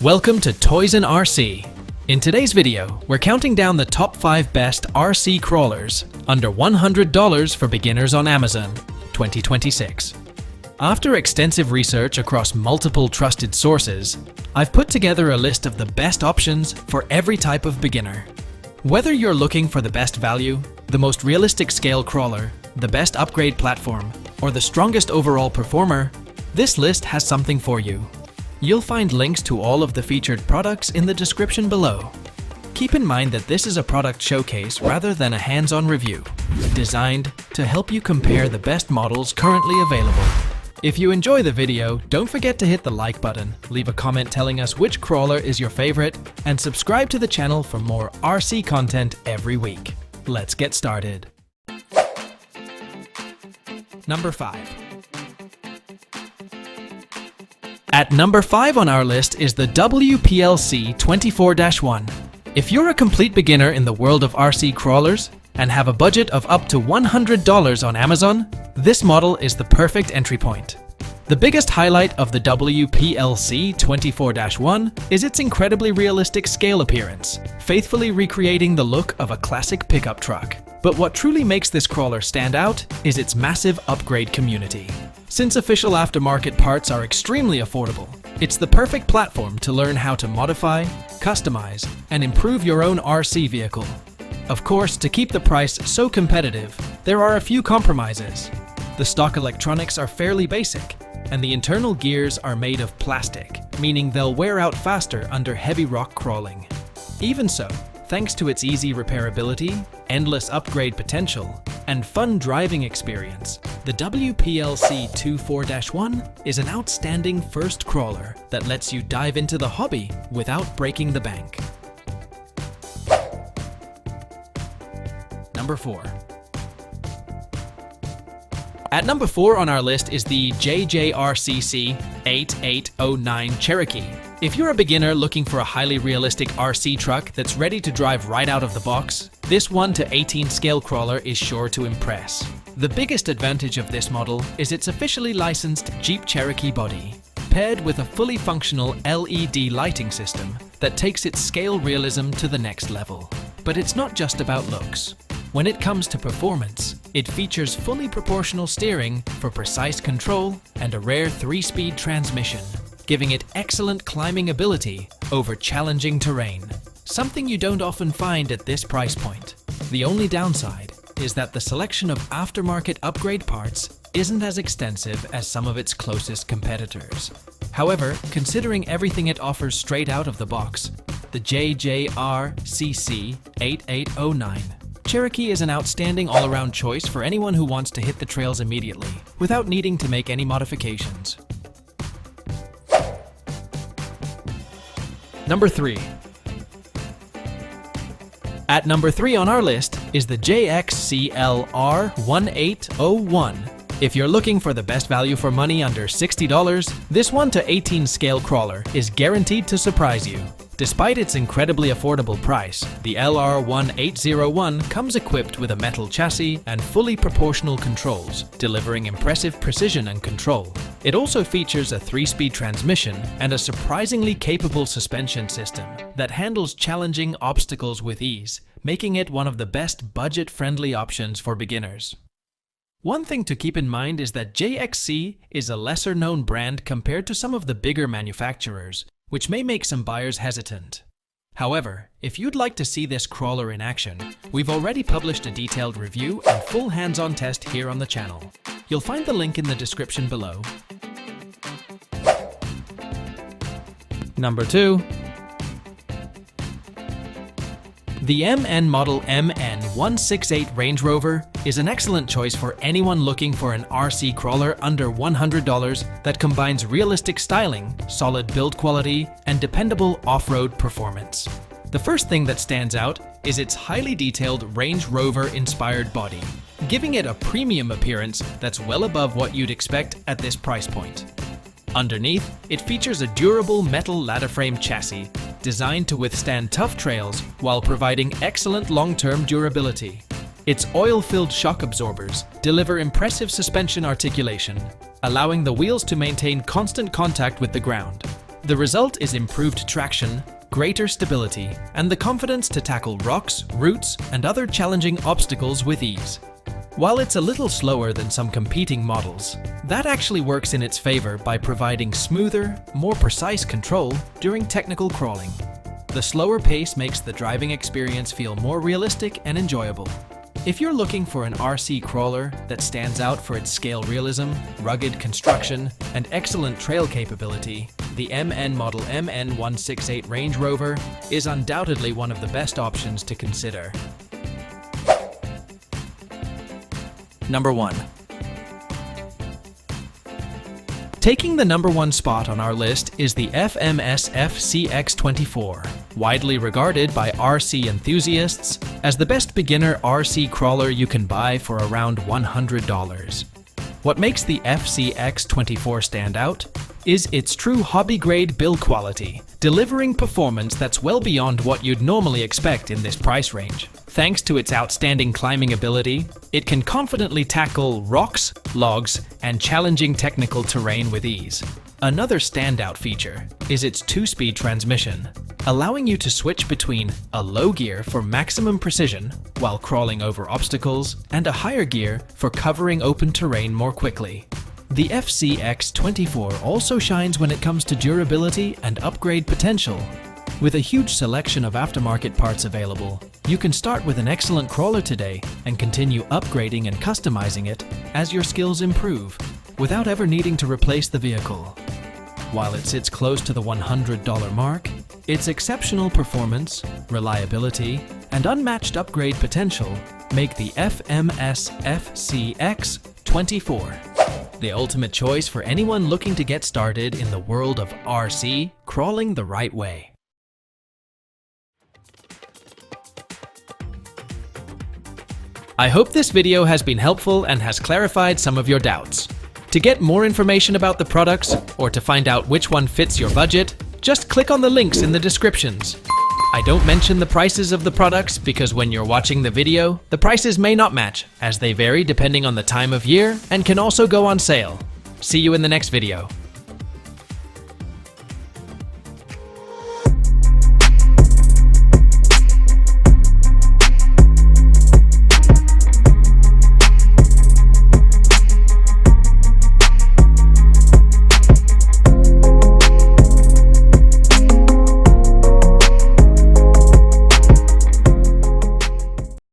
Welcome to Toys and RC. In today's video, we're counting down the top 5 best RC crawlers under $100 for beginners on Amazon 2026. After extensive research across multiple trusted sources, I've put together a list of the best options for every type of beginner. Whether you're looking for the best value, the most realistic scale crawler, the best upgrade platform, or the strongest overall performer, this list has something for you. You'll find links to all of the featured products in the description below. Keep in mind that this is a product showcase rather than a hands-on review, designed to help you compare the best models currently available. If you enjoy the video, don't forget to hit the like button, leave a comment telling us which crawler is your favorite, and subscribe to the channel for more RC content every week. Let's get started. Number 5. At number 5 on our list is the WPLC 24-1. If you're a complete beginner in the world of RC crawlers and have a budget of up to $100 on Amazon, this model is the perfect entry point. The biggest highlight of the WPLC 24-1 is its incredibly realistic scale appearance, faithfully recreating the look of a classic pickup truck. But what truly makes this crawler stand out is its massive upgrade community. Since official aftermarket parts are extremely affordable, it's the perfect platform to learn how to modify, customize, and improve your own RC vehicle. Of course, to keep the price so competitive, there are a few compromises. The stock electronics are fairly basic, and the internal gears are made of plastic, meaning they'll wear out faster under heavy rock crawling. Even so, thanks to its easy repairability, endless upgrade potential, and fun driving experience, the WPLC 24-1 is an outstanding first crawler that lets you dive into the hobby without breaking the bank. Number 4. At number 4 on our list is the JJRC 8809 Cherokee. If you're a beginner looking for a highly realistic RC truck that's ready to drive right out of the box, this 1:18 scale crawler is sure to impress. The biggest advantage of this model is its officially licensed Jeep Cherokee body, paired with a fully functional LED lighting system that takes its scale realism to the next level. But it's not just about looks. When it comes to performance, it features fully proportional steering for precise control and a rare 3-speed transmission, giving it excellent climbing ability over challenging terrain, something you don't often find at this price point. The only downside is that the selection of aftermarket upgrade parts isn't as extensive as some of its closest competitors. However, considering everything it offers straight out of the box, the JJRC 8809 Cherokee is an outstanding all-around choice for anyone who wants to hit the trails immediately, without needing to make any modifications. Number 3. At number 3 on our list is the JXCLR 1801. If you're looking for the best value for money under $60, this 1:18 scale crawler is guaranteed to surprise you. Despite its incredibly affordable price, the LR1801 comes equipped with a metal chassis and fully proportional controls, delivering impressive precision and control. It also features a 3-speed transmission and a surprisingly capable suspension system that handles challenging obstacles with ease, making it one of the best budget-friendly options for beginners. One thing to keep in mind is that JXC is a lesser-known brand compared to some of the bigger manufacturers, which may make some buyers hesitant. However, if you'd like to see this crawler in action, we've already published a detailed review and full hands-on test here on the channel. You'll find the link in the description below. Number 2. The MN Model MN168 Range Rover is an excellent choice for anyone looking for an RC crawler under $100 that combines realistic styling, solid build quality, and dependable off-road performance. The first thing that stands out is its highly detailed Range Rover-inspired body, giving it a premium appearance that's well above what you'd expect at this price point. Underneath, it features a durable metal ladder frame chassis designed to withstand tough trails while providing excellent long-term durability. Its oil-filled shock absorbers deliver impressive suspension articulation, allowing the wheels to maintain constant contact with the ground. The result is improved traction, greater stability, and the confidence to tackle rocks, roots, and other challenging obstacles with ease. While it's a little slower than some competing models, that actually works in its favor by providing smoother, more precise control during technical crawling. The slower pace makes the driving experience feel more realistic and enjoyable. If you're looking for an RC crawler that stands out for its scale realism, rugged construction, and excellent trail capability, the MN model MN168 Range Rover is undoubtedly one of the best options to consider. Number 1. Taking the number 1 spot on our list is the FMS FCX24, widely regarded by RC enthusiasts as the best beginner RC crawler you can buy for around $100. What makes the FCX24 stand out is its true hobby-grade build quality, delivering performance that's well beyond what you'd normally expect in this price range. Thanks to its outstanding climbing ability, it can confidently tackle rocks, logs, and challenging technical terrain with ease. Another standout feature is its 2-speed transmission, allowing you to switch between a low gear for maximum precision while crawling over obstacles and a higher gear for covering open terrain more quickly. The FCX24 also shines when it comes to durability and upgrade potential. With a huge selection of aftermarket parts available, you can start with an excellent crawler today and continue upgrading and customizing it as your skills improve, without ever needing to replace the vehicle. While it sits close to the $100 mark, its exceptional performance, reliability, and unmatched upgrade potential make the FMS FCX24 the ultimate choice for anyone looking to get started in the world of RC crawling the right way. I hope this video has been helpful and has clarified some of your doubts. To get more information about the products, or to find out which one fits your budget, just click on the links in the descriptions. I don't mention the prices of the products because when you're watching the video, the prices may not match, as they vary depending on the time of year and can also go on sale. See you in the next video.